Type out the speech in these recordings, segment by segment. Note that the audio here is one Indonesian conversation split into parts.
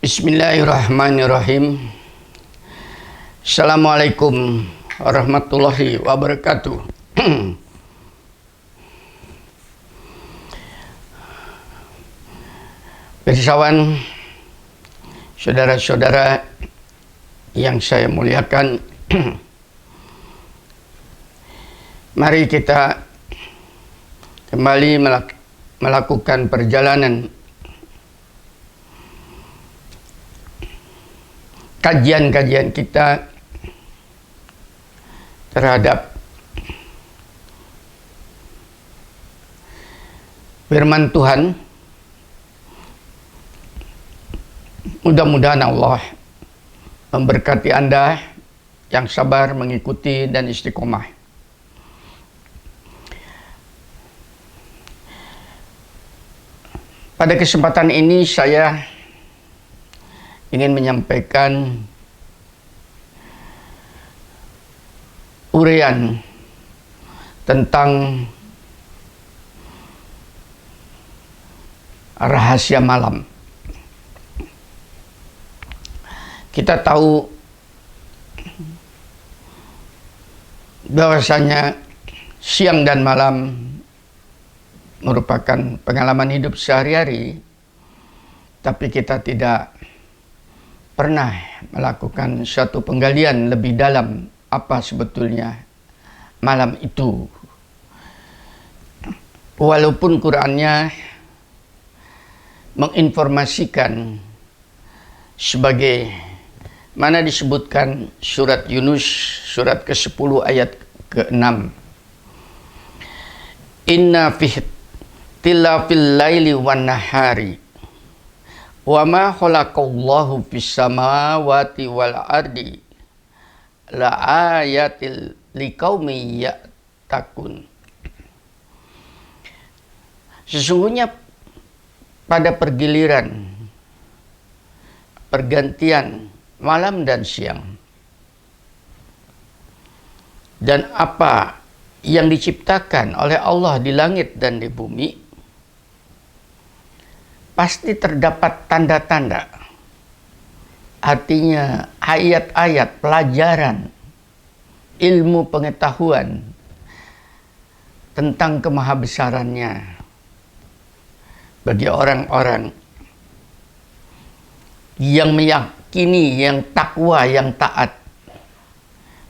Bismillahirrahmanirrahim. Assalamualaikum warahmatullahi wabarakatuh. Pirsawan, saudara-saudara yang saya muliakan, mari kita kembali melakukan perjalanan kajian-kajian kita terhadap firman Tuhan. Mudah-mudahan Allah memberkati Anda yang sabar mengikuti dan istiqomah. Pada kesempatan ini saya ingin menyampaikan uraian tentang rahasia malam. Kita tahu bahwasanya siang dan malam merupakan pengalaman hidup sehari-hari, tapi kita tidak pernah melakukan suatu penggalian lebih dalam apa sebetulnya malam itu. Walaupun Qur'annya menginformasikan sebagai mana disebutkan surat Yunus surat ke-10 ayat ke-6. Inna fi tilafil laili wan nahari wa ma khalaqallahu fis samawati wal ardi la ayatil liqaumin yattaqun. Sesungguhnya pada pergantian malam dan siang dan apa yang diciptakan oleh Allah di langit dan di bumi, pasti terdapat tanda-tanda, artinya ayat-ayat pelajaran ilmu pengetahuan tentang kemahabesarannya bagi orang-orang yang meyakini, yang takwa, yang taat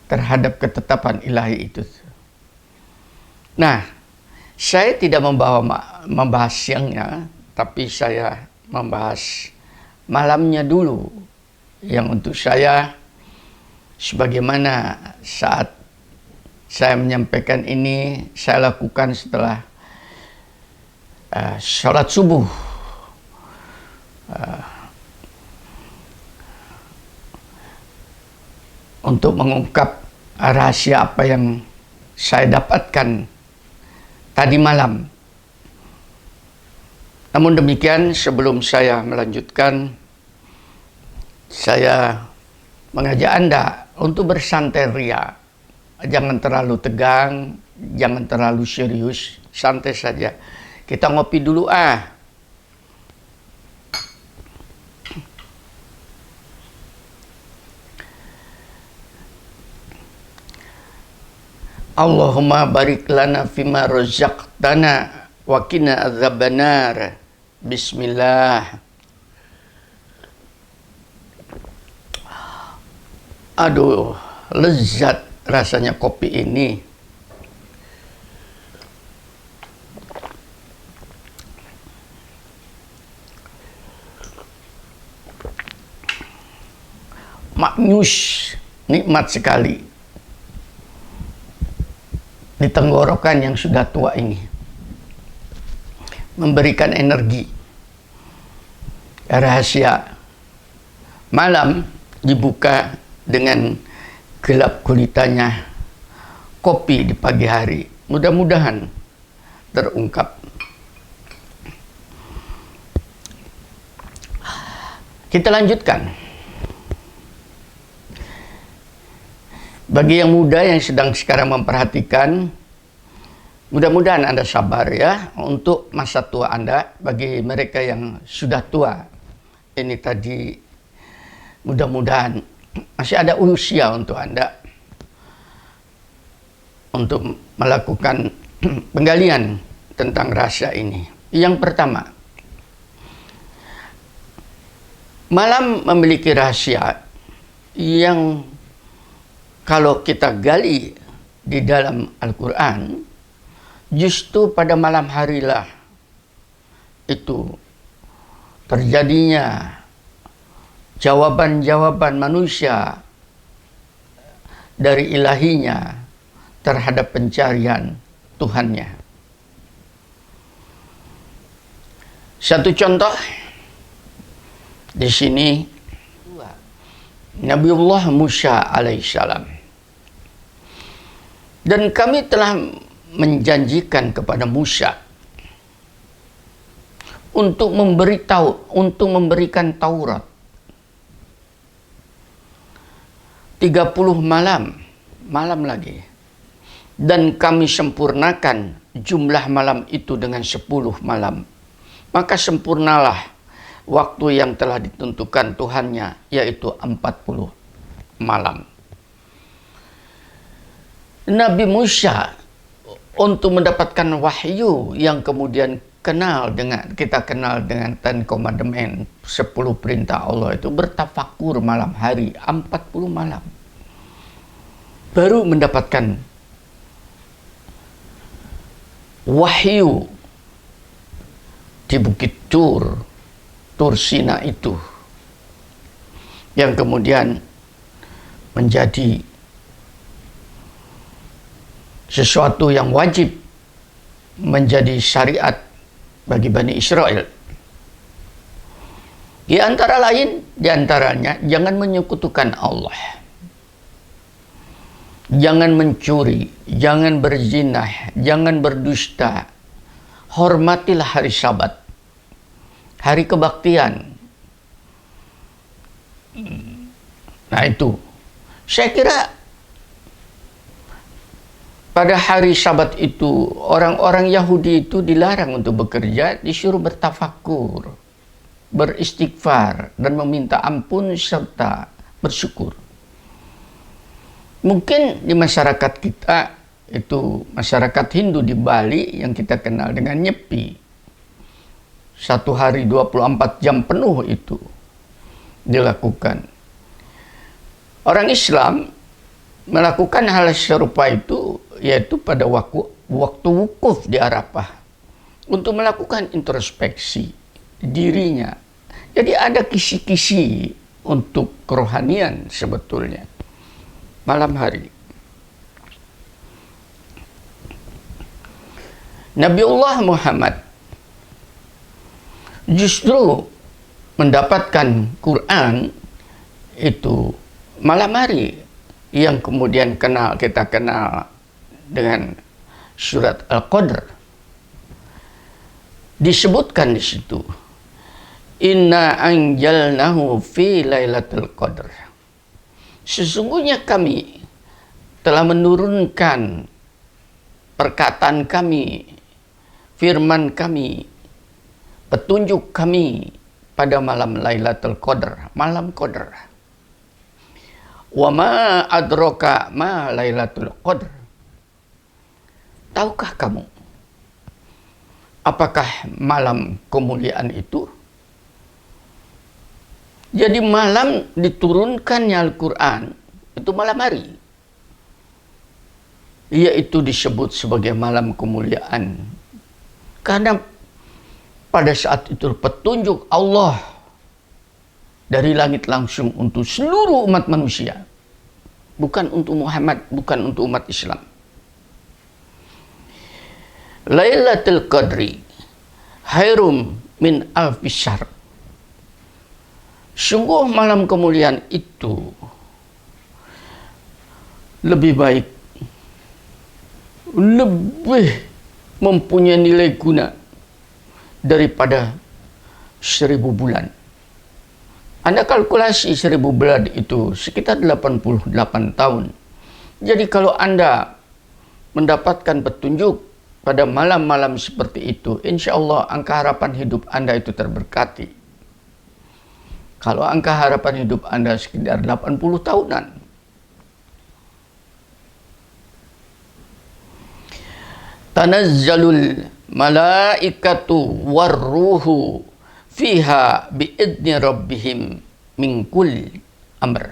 terhadap ketetapan ilahi itu. Nah, saya tidak membahas siangnya, tapi saya membahas malamnya dulu, yang untuk saya sebagaimana saat saya menyampaikan ini saya lakukan setelah sholat subuh. Untuk mengungkap rahasia apa yang saya dapatkan tadi malam. Namun demikian, sebelum saya melanjutkan, saya mengajak Anda untuk bersantai ria. Jangan terlalu tegang, jangan terlalu serius, santai saja. Kita ngopi dulu Allahumma barik lana fima razaqtana wa qina adzabannar. Bismillah. Aduh, lezat rasanya kopi ini. Maknyus, nikmat sekali di tenggorokan yang sudah tua ini, memberikan energi. Rahasia malam dibuka dengan gelap gulitanya kopi di pagi hari. Mudah-mudahan terungkap. Kita lanjutkan. Bagi yang muda yang sedang sekarang memperhatikan, mudah-mudahan Anda sabar ya untuk masa tua Anda. Bagi mereka yang sudah tua, ini tadi Mudah-mudahan masih ada usia untuk Anda untuk melakukan penggalian tentang rahasia ini. Yang pertama, malam memiliki rahasia yang kalau kita gali di dalam Al-Quran, justru pada malam harilah itu terjadinya jawaban-jawaban manusia dari ilahinya terhadap pencarian Tuhannya. Satu contoh di sini, Nabiullah Musa alaihissalam. Dan kami telah menjanjikan kepada Musa untuk memberikan Taurat 30 malam lagi. Dan kami sempurnakan jumlah malam itu dengan 10 malam. Maka sempurnalah waktu yang telah ditentukan Tuhannya, yaitu 40 malam. Nabi Musa untuk mendapatkan wahyu yang kemudian kita kenal dengan Ten Commandment, 10 perintah Allah itu, bertafakur malam hari 40 malam. Baru mendapatkan wahyu di Bukit Tur Sina itu, yang kemudian menjadi sesuatu yang wajib menjadi syariat bagi Bani Israel. Di antaranya jangan menyekutukan Allah, jangan mencuri, jangan berzinah, jangan berdusta. Hormatilah hari Sabat, hari kebaktian. Nah itu, saya kira pada hari Sabat itu orang-orang Yahudi itu dilarang untuk bekerja, disuruh bertafakur, beristighfar, dan meminta ampun serta bersyukur. Mungkin di masyarakat kita, itu masyarakat Hindu di Bali yang kita kenal dengan Nyepi, 1 hari 24 jam penuh itu dilakukan. Orang Islam melakukan hal serupa itu, yaitu pada waktu wukuf di Arafah, untuk melakukan introspeksi dirinya. Jadi ada kisi-kisi untuk kerohanian sebetulnya malam hari. Nabiullah Muhammad justru mendapatkan Quran itu malam hari, yang kemudian kita kenal dengan surat Al-Qadr. Disebutkan di situ, Inna anjalnahu fi lailatul qadr. Sesungguhnya kami telah menurunkan perkataan kami, firman kami, petunjuk kami pada malam Lailatul Qadar, malam Qadar. Wa ma adraka ma Lailatul Qadar. Tahukah kamu apakah malam kemuliaan itu? Jadi malam diturunkannya Al-Quran itu malam hari, yaitu disebut sebagai malam kemuliaan karena pada saat itu petunjuk Allah dari langit langsung untuk seluruh umat manusia, bukan untuk Muhammad, bukan untuk umat Islam. Lailatul Qadri khairum min alfi syahr. Sungguh malam kemuliaan itu lebih baik, lebih mempunyai nilai guna daripada 1000 bulan. Anda kalkulasi 1000 bulan itu sekitar 88 tahun. Jadi kalau Anda mendapatkan petunjuk pada malam-malam seperti itu, insya Allah angka harapan hidup Anda itu terberkati. Kalau angka harapan hidup Anda sekitar 80 tahunan, tanazzalul malaikatu warruhu fiha biidni rabbihim min kulli amr.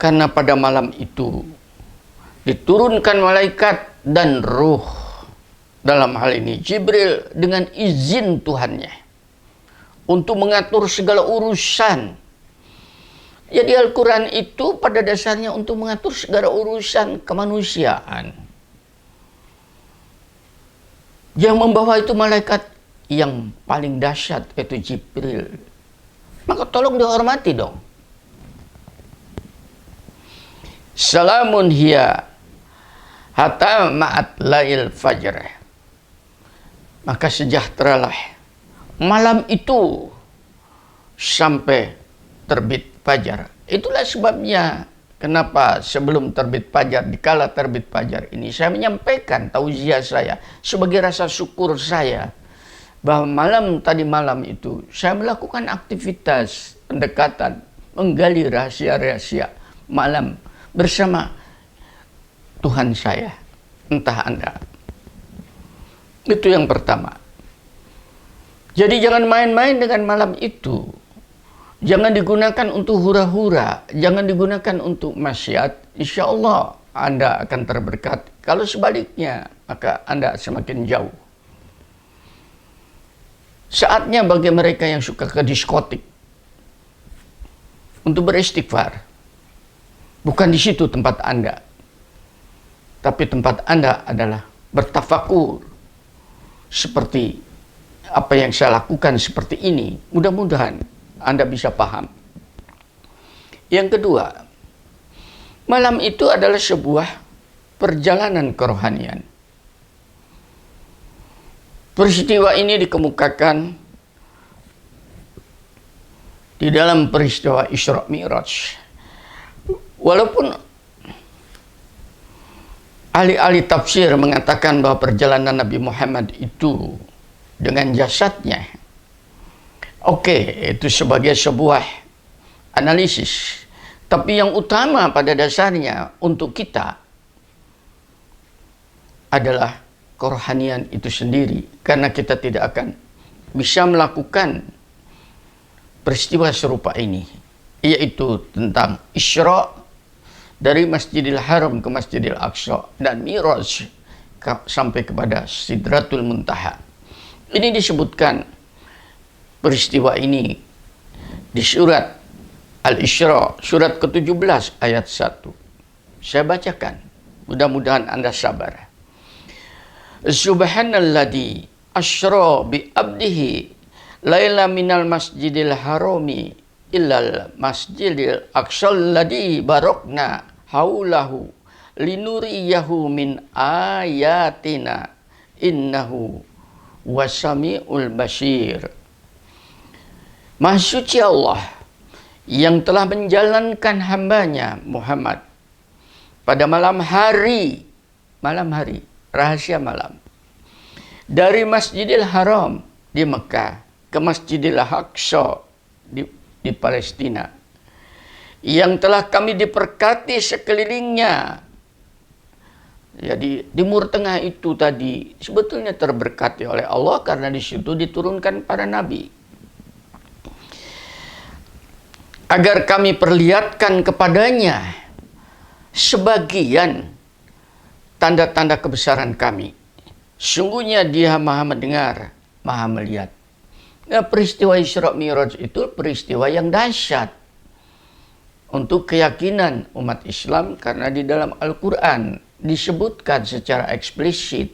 Karena pada malam itu diturunkan malaikat dan ruh, dalam hal ini Jibril, dengan izin Tuhannya untuk mengatur segala urusan. Jadi Al-Quran itu pada dasarnya untuk mengatur segala urusan kemanusiaan. Yang membawa itu malaikat yang paling dahsyat, yaitu Jibril. Maka tolong dihormati dong. Salamun hiya hatta ma'at lail fajr. Maka sejahteralah malam itu sampai terbit fajar. Itulah sebabnya kenapa sebelum terbit fajar, dikala terbit fajar ini, saya menyampaikan tausiah saya sebagai rasa syukur saya bahwa tadi malam itu saya melakukan aktivitas pendekatan, menggali rahasia-rahasia malam bersama Tuhan saya, entah Anda. Itu yang pertama. Jadi jangan main-main dengan malam itu. Jangan digunakan untuk hura-hura, jangan digunakan untuk maksiat. Insya Allah Anda akan terberkati. Kalau sebaliknya, maka Anda semakin jauh. Saatnya bagi mereka yang suka ke diskotik untuk beristighfar. Bukan di situ tempat Anda. Tapi tempat Anda adalah bertafakur. Seperti apa yang saya lakukan seperti ini. Mudah-mudahan Anda bisa paham. Yang kedua, malam itu adalah sebuah perjalanan kerohanian. Peristiwa ini dikemukakan di dalam peristiwa Isra Mi'raj. Walaupun ahli-ahli tafsir mengatakan bahwa perjalanan Nabi Muhammad itu dengan jasadnya, oke, itu sebagai sebuah analisis. Tapi yang utama pada dasarnya untuk kita adalah kerohanian itu sendiri. Karena kita tidak akan bisa melakukan peristiwa serupa ini, yaitu tentang Isra dari Masjidil Haram ke Masjidil Aqsa dan Mi'raj sampai kepada Sidratul Muntaha. Ini disebutkan peristiwa ini di surat Al-Isra, surat ke-17 ayat 1. Saya bacakan, mudah-mudahan Anda sabar. Subhanalladzi asra bi abdihi laila minal masjidil harami illal masjidil aqsal ladzi barakna haulahu linuriyahu min ayatina innahu wasami'ul basir. Maha suci Allah yang telah menjalankan hambanya Muhammad pada malam hari, rahasia malam, dari Masjidil Haram di Mekah ke Masjidil Aqsa di Palestina, yang telah kami diberkati sekelilingnya. Jadi Timur Tengah itu tadi sebetulnya terberkati oleh Allah karena di situ diturunkan para nabi. Agar kami perlihatkan kepadanya sebagian tanda-tanda kebesaran kami. Sungguhnya Dia Maha mendengar, Maha melihat. Nah, peristiwa Isra Mi'raj itu peristiwa yang dahsyat untuk keyakinan umat Islam karena di dalam Al-Quran disebutkan secara eksplisit.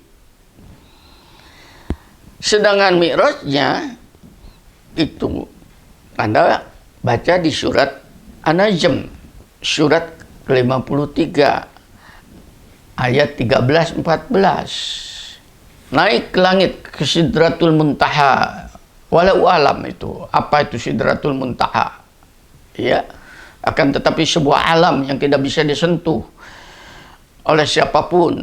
Sedangkan Mi'rajnya itu Anda baca di surat An-Najm, surat ke-53 ayat 13-14. Naik ke langit ke Sidratul Muntaha. Walau alam itu, apa itu Sidratul Muntaha? Ya, akan tetapi sebuah alam yang tidak bisa disentuh oleh siapapun.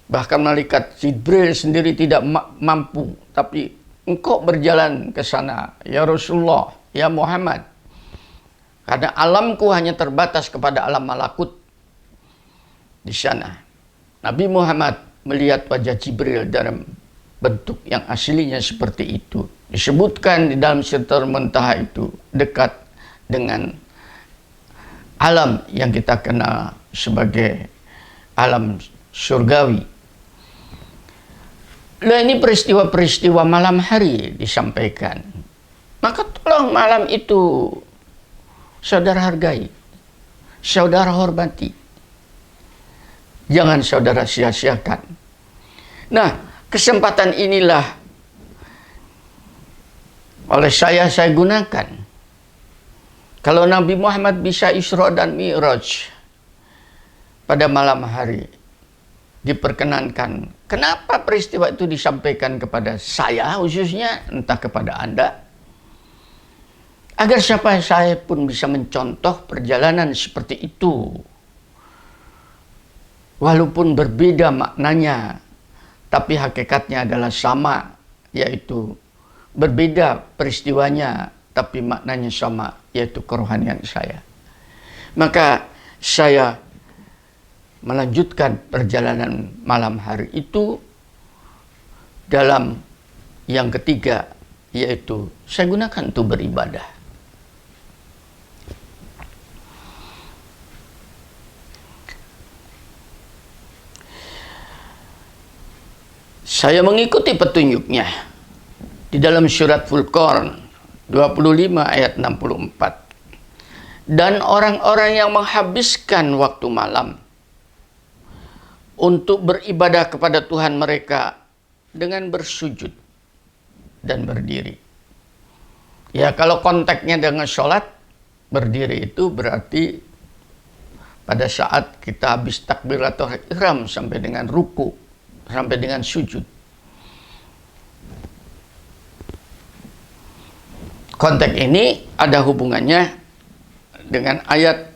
Bahkan malaikat Jibril sendiri tidak mampu. Tapi engkau berjalan ke sana, ya Rasulullah. ya Muhammad, karena alamku hanya terbatas kepada alam malakut. Di sana Nabi Muhammad melihat wajah Jibril dalam bentuk yang aslinya seperti itu. Disebutkan di dalam Sidratul Muntaha itu dekat dengan alam yang kita kenal sebagai alam surgawi. Nah, ini peristiwa-peristiwa malam hari disampaikan. Maka tolong malam itu saudara hargai, saudara hormati. Jangan saudara sia-siakan. Nah, kesempatan inilah oleh saya gunakan. Kalau Nabi Muhammad bisa Isra dan Mi'raj pada malam hari, diperkenankan. Kenapa peristiwa itu disampaikan kepada saya khususnya, entah kepada Anda? Agar siapa saya pun bisa mencontoh perjalanan seperti itu. Walaupun berbeda maknanya, tapi hakikatnya adalah sama, yaitu berbeda peristiwanya, tapi maknanya sama, yaitu kerohanian saya. Maka saya melanjutkan perjalanan malam hari itu dalam yang ketiga, yaitu saya gunakan untuk beribadah. Saya mengikuti petunjuknya di dalam surat Furqan 25 ayat 64. Dan orang-orang yang menghabiskan waktu malam untuk beribadah kepada Tuhan mereka dengan bersujud dan berdiri. Ya, kalau konteksnya dengan sholat, berdiri itu berarti pada saat kita habis takbiratul ihram sampai dengan ruku, sampai dengan sujud. Konteks ini ada hubungannya dengan ayat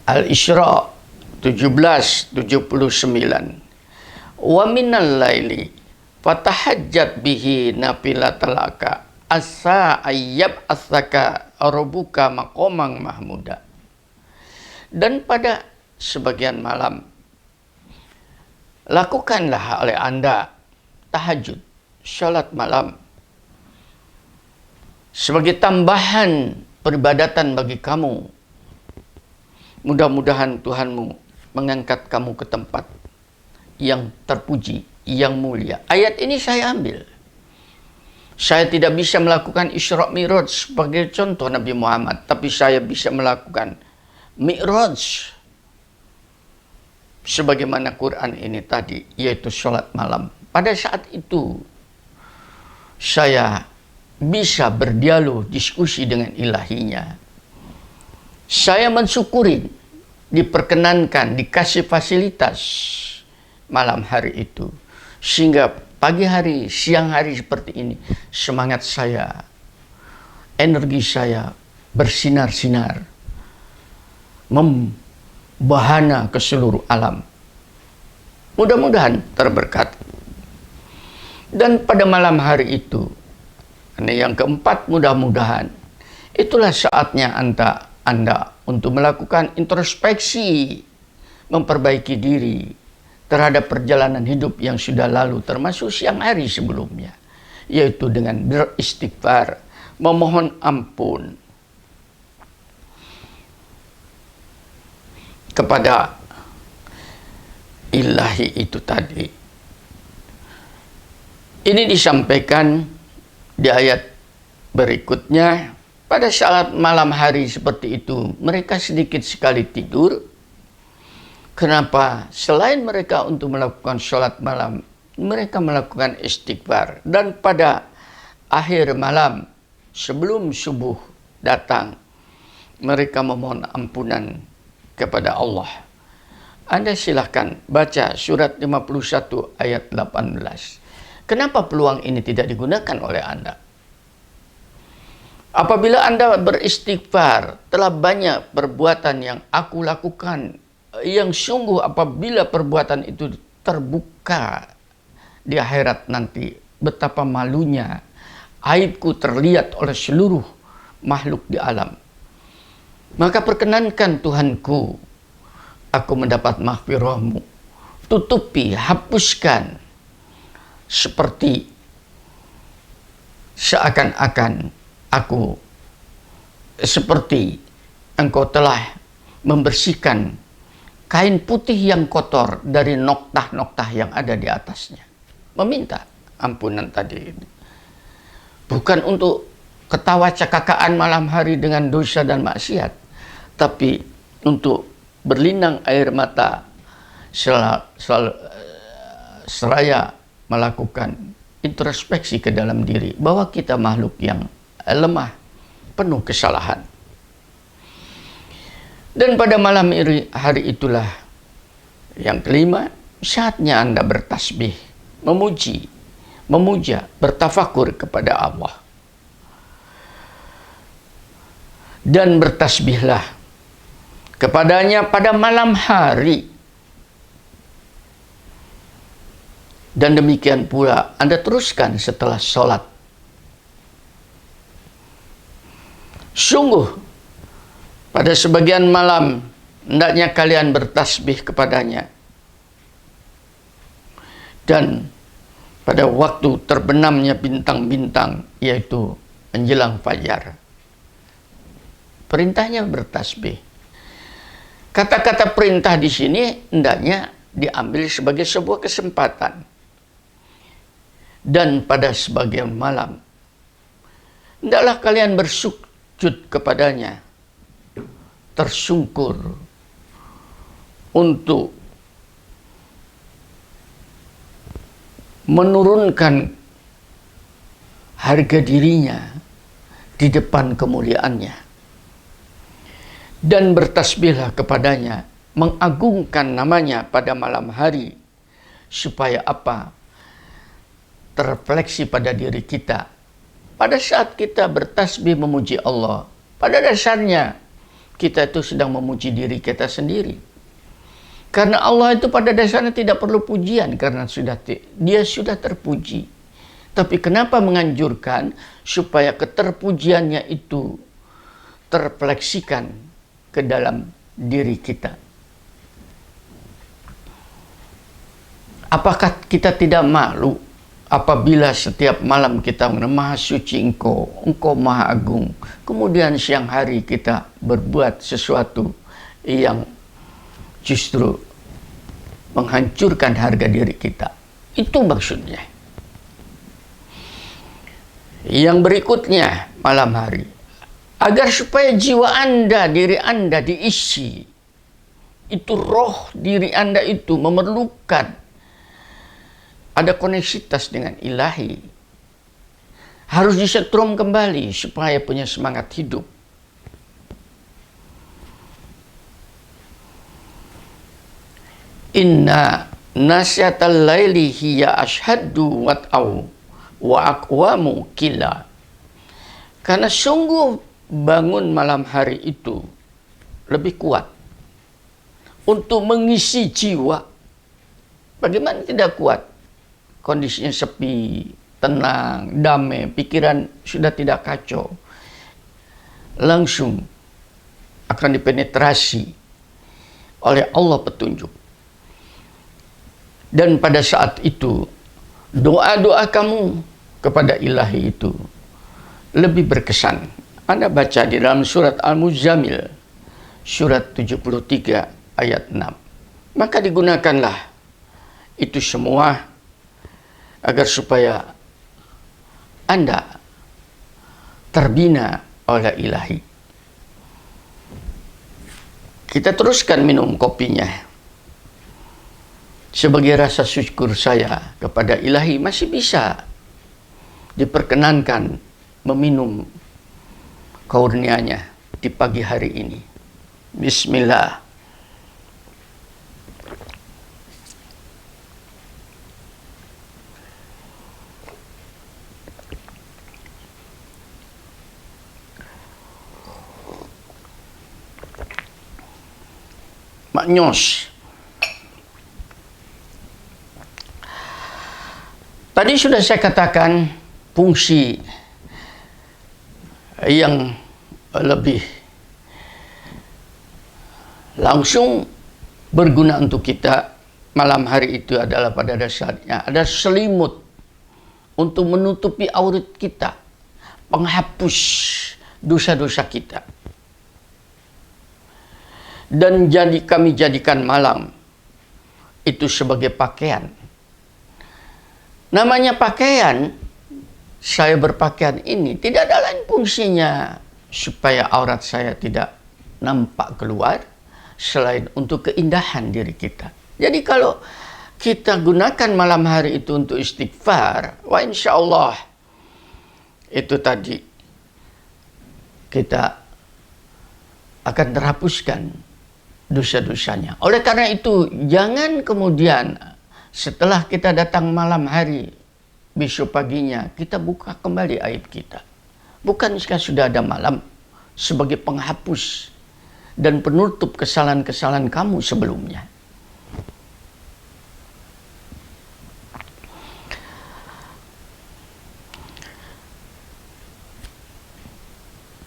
Al-Isra 17:79. Wa minal laili fatahajjat bihi nafilatal laka asa ayyab asaka rabbuka maqamang mahmuda. Dan pada sebagian malam lakukanlah oleh Anda tahajud, salat malam, sebagai tambahan peribadatan bagi kamu. Mudah-mudahan Tuhanmu mengangkat kamu ke tempat yang terpuji, yang mulia. Ayat ini saya ambil. Saya tidak bisa melakukan Isra Mi'raj sebagai contoh Nabi Muhammad, tapi saya bisa melakukan Mi'raj sebagaimana Quran ini tadi, yaitu sholat malam. Pada saat itu saya bisa berdialog, diskusi dengan ilahinya. Saya mensyukuri diperkenankan, dikasih fasilitas malam hari itu. Sehingga pagi hari, siang hari seperti ini, semangat saya, energi saya bersinar-sinar, membahana ke seluruh alam. Mudah-mudahan terberkat. Dan pada malam hari itu, ini yang keempat, mudah-mudahan itulah saatnya Anda untuk melakukan introspeksi, memperbaiki diri terhadap perjalanan hidup yang sudah lalu, termasuk siang hari sebelumnya, yaitu dengan beristighfar, memohon ampun kepada ilahi itu tadi. Ini disampaikan di ayat berikutnya. Pada saat malam hari seperti itu, mereka sedikit sekali tidur. Kenapa? Selain mereka untuk melakukan sholat malam, mereka melakukan istighfar. Dan pada akhir malam, sebelum subuh datang, mereka memohon ampunan kepada Allah. Anda silahkan baca surat 51 ayat 18. Kenapa peluang ini tidak digunakan oleh Anda? Apabila Anda beristighfar, telah banyak perbuatan yang aku lakukan, yang sungguh apabila perbuatan itu terbuka di akhirat nanti, betapa malunya aibku terlihat oleh seluruh makhluk di alam. Maka perkenankan Tuhanku, aku mendapat maghfirah-Mu. Tutupi, hapuskan, seperti seakan-akan aku seperti Engkau telah membersihkan kain putih yang kotor dari noktah-noktah yang ada di atasnya. Meminta ampunan tadi. Bukan untuk ketawa cakakaan malam hari dengan dosa dan maksiat, tapi untuk berlinang air mata seraya melakukan introspeksi ke dalam diri bahwa kita makhluk yang lemah, penuh kesalahan. Dan pada malam hari itulah yang kelima, saatnya Anda bertasbih, memuji, memuja, bertafakur kepada Allah. Dan bertasbihlah kepadanya pada malam hari. Dan demikian pula Anda teruskan setelah sholat. Sungguh, pada sebagian malam, hendaknya kalian bertasbih kepadanya. Dan pada waktu terbenamnya bintang-bintang, yaitu menjelang fajar. Perintahnya bertasbih. Kata-kata perintah di sini hendaknya diambil sebagai sebuah kesempatan. Dan pada sebagian malam, hendaklah kalian bersujud kepadanya, tersungkur untuk menurunkan harga dirinya di depan kemuliaannya. Dan bertasbihlah kepadanya, mengagungkan namanya pada malam hari, supaya apa? Terrefleksi pada diri kita. Pada saat kita bertasbih memuji Allah, pada dasarnya kita itu sedang memuji diri kita sendiri. Karena Allah itu pada dasarnya tidak perlu pujian, karena dia sudah terpuji. Tapi kenapa menganjurkan? Supaya keterpujiannya itu terrefleksikan ke dalam diri kita. Apakah kita tidak malu apabila setiap malam kita Maha Suci Engkau, Engkau Maha Agung, kemudian siang hari kita berbuat sesuatu yang justru menghancurkan harga diri kita? Itu maksudnya. Yang berikutnya, malam hari, agar supaya jiwa Anda, diri Anda diisi, itu roh diri Anda itu memerlukan ada koneksitas dengan ilahi. Harus disetrum kembali supaya punya semangat hidup. Inna nasyatal laili hiya ashaddu wat'au wa aqwamu kila. Karena sungguh bangun malam hari itu lebih kuat untuk mengisi jiwa. Bagaimana tidak kuat? Kondisinya sepi, tenang, damai, pikiran sudah tidak kacau. Langsung akan dipenetrasi oleh Allah petunjuk. Dan pada saat itu, doa-doa kamu kepada ilahi itu lebih berkesan. Anda baca di dalam surat Al-Muzammil, surat 73 ayat 6. Maka digunakanlah itu semua agar supaya Anda terbina oleh ilahi. Kita teruskan minum kopinya. Sebagai rasa syukur saya kepada ilahi, masih bisa diperkenankan meminum karunia-Nya di pagi hari ini. Bismillah. Maknyos. Tadi sudah saya katakan fungsi yang lebih langsung berguna untuk kita malam hari itu adalah pada dasarnya ada selimut untuk menutupi aurat kita, penghapus dosa-dosa kita. Dan kami jadikan malam itu sebagai pakaian. Namanya pakaian, saya berpakaian ini tidak ada lain fungsinya supaya aurat saya tidak nampak keluar selain untuk keindahan diri kita. Jadi kalau kita gunakan malam hari itu untuk istighfar, wah insya Allah itu tadi kita akan terhapuskan dosa-dosanya. Oleh karena itu, jangan kemudian setelah kita datang malam hari, besok paginya kita buka kembali aib kita. Bukankah sudah ada malam sebagai penghapus dan penutup kesalahan-kesalahan kamu sebelumnya?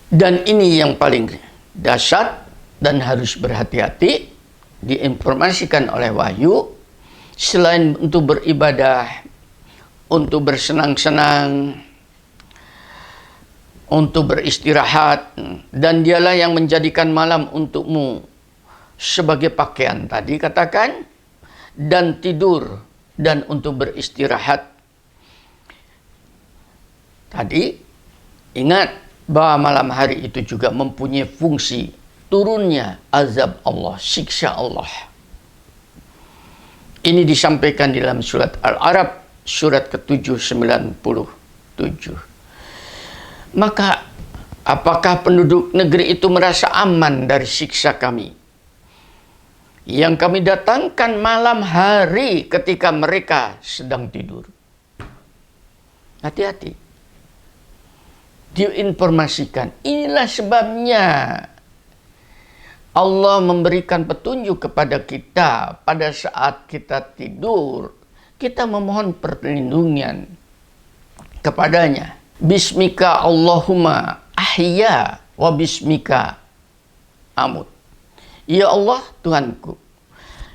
Dan ini yang paling dahsyat dan harus berhati-hati, diinformasikan oleh wahyu, selain untuk beribadah, untuk bersenang-senang, untuk beristirahat, dan dialah yang menjadikan malam untukmu sebagai pakaian tadi katakan, dan tidur, dan untuk beristirahat. Tadi ingat bahwa malam hari itu juga mempunyai fungsi turunnya azab Allah, siksa Allah. Ini disampaikan di dalam surat Al-Arab, surat ke-797. Maka, apakah penduduk negeri itu merasa aman dari siksa kami? Yang kami datangkan malam hari ketika mereka sedang tidur. Hati-hati. Diinformasikan, inilah sebabnya Allah memberikan petunjuk kepada kita pada saat kita tidur. Kita memohon perlindungan kepadanya. Bismika Allahumma ahya wa bismika amut. Ya Allah Tuhanku,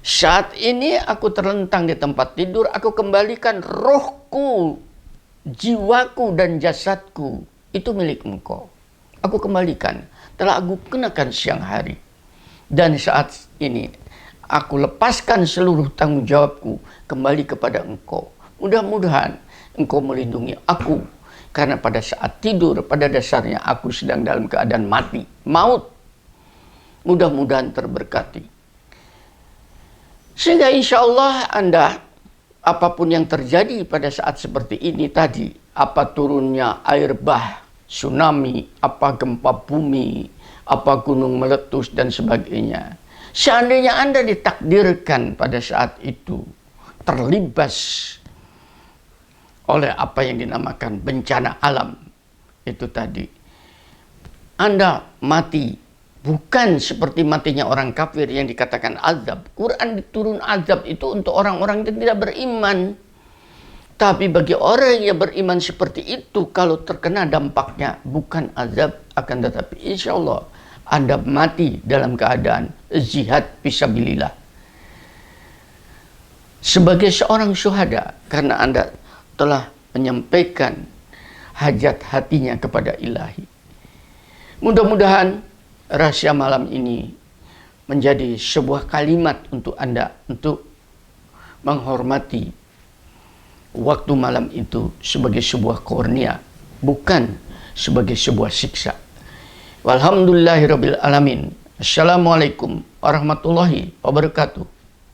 saat ini aku terlentang di tempat tidur, aku kembalikan rohku, jiwaku dan jasadku. Itu milik Engkau. Aku kembalikan. Telah aku kenakan siang hari. Dan saat ini aku lepaskan seluruh tanggung jawabku kembali kepada Engkau. Mudah-mudahan Engkau melindungi aku. Karena pada saat tidur, pada dasarnya aku sedang dalam keadaan mati. Maut. Mudah-mudahan terberkati. Sehingga insya Allah Anda, apapun yang terjadi pada saat seperti ini tadi, apa turunnya air bah, tsunami, apa gempa bumi, apa gunung meletus dan sebagainya. Seandainya Anda ditakdirkan pada saat itu terlibas oleh apa yang dinamakan bencana alam itu tadi, Anda mati bukan seperti matinya orang kafir yang dikatakan azab. Quran diturun azab itu untuk orang-orang yang tidak beriman. Tapi bagi orang yang beriman seperti itu, kalau terkena dampaknya bukan azab, akan tetapi insya Allah Anda mati dalam keadaan jihad fisabilillah. Sebagai seorang syuhada, karena Anda telah menyampaikan hajat hatinya kepada ilahi. Mudah-mudahan rahasia malam ini menjadi sebuah kalimat untuk Anda, untuk menghormati waktu malam itu sebagai sebuah kurnia, bukan sebagai sebuah siksa. Walhamdulillahirabbil alamin. Assalamualaikum warahmatullahi wabarakatuh.